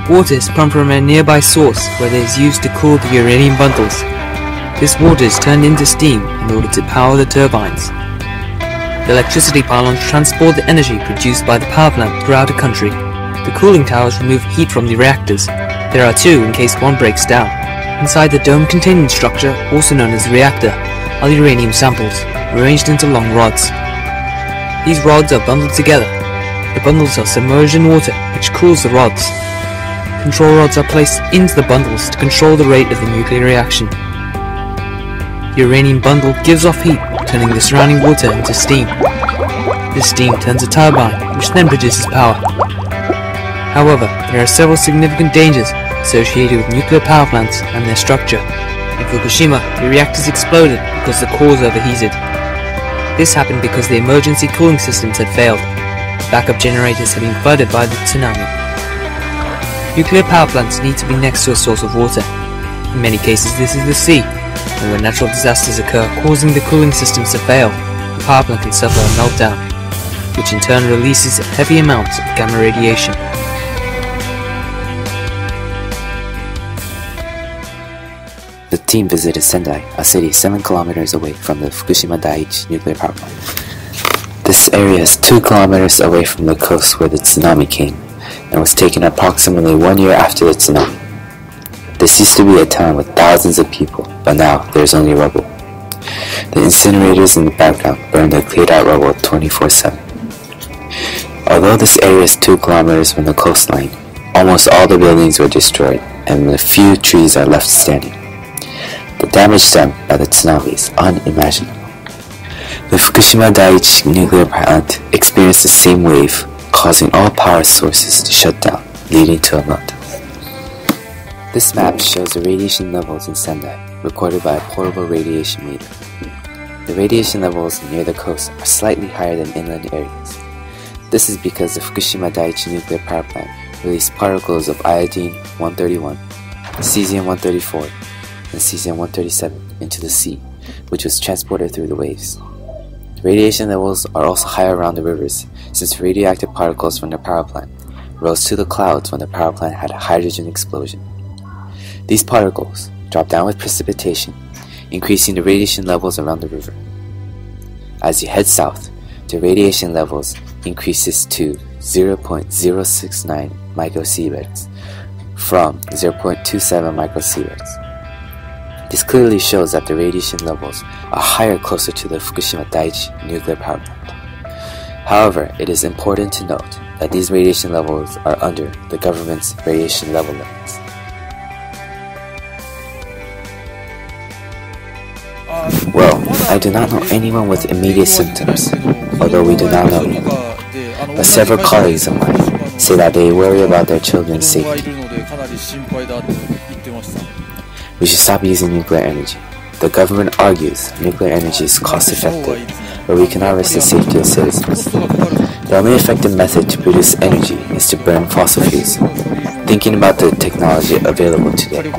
Water is pumped from a nearby source where it is used to cool the uranium bundles. This water is turned into steam in order to power the turbines. The electricity pylons transport the energy produced by the power plant throughout the country. The cooling towers remove heat from the reactors. There are two in case one breaks down. Inside the dome-containing structure, also known as the reactor, are the uranium samples, arranged into long rods. These rods are bundled together. The bundles are submerged in water, which cools the rods. Control rods are placed into the bundles to control the rate of the nuclear reaction. The uranium bundle gives off heat, turning the surrounding water into steam. This steam turns a turbine, which then produces power. However, there are several significant dangers associated with nuclear power plants and their structure. In Fukushima, the reactors exploded because the cores overheated. This happened because the emergency cooling systems had failed. Backup generators had been flooded by the tsunami. Nuclear power plants need to be next to a source of water. In many cases this is the sea, and when natural disasters occur causing the cooling systems to fail, the power plant can suffer a meltdown, which in turn releases heavy amounts of gamma radiation. The team visited Sendai, a city 7 kilometers away from the Fukushima Daiichi nuclear power plant. This area is 2 kilometers away from the coast where the tsunami came, and was taken approximately 1 year after the tsunami. This used to be a town with thousands of people, but now there is only rubble. The incinerators in the background burn the cleared out rubble 24/7. Although this area is 2 kilometers from the coastline, almost all the buildings were destroyed, and a few trees are left standing. The damage done by the tsunami is unimaginable. The Fukushima Daiichi nuclear plant experienced the same wave, causing all power sources to shut down, leading to a meltdown. This map shows the radiation levels in Sendai, recorded by a portable radiation meter. The radiation levels near the coast are slightly higher than inland areas. This is because the Fukushima Daiichi nuclear power plant released particles of iodine-131, cesium-134, and cesium-137 into the sea, which was transported through the waves. The radiation levels are also higher around the rivers, since radioactive particles from the power plant rose to the clouds when the power plant had a hydrogen explosion. These particles drop down with precipitation, increasing the radiation levels around the river. As you head south, the radiation levels increases to 0.069 microsieverts from 0.27 microsieverts. This clearly shows that the radiation levels are higher closer to the Fukushima Daiichi nuclear power plant. However, it is important to note that these radiation levels are under the government's radiation level limits. Well, I do not know anyone with immediate symptoms, although we do not know him. But several colleagues of mine say that they worry about their children's safety. We should stop using nuclear energy. The government argues nuclear energy is cost-effective, but we cannot risk the safety of citizens. The only effective method to produce energy is to burn fossil fuels. Thinking about the technology available today,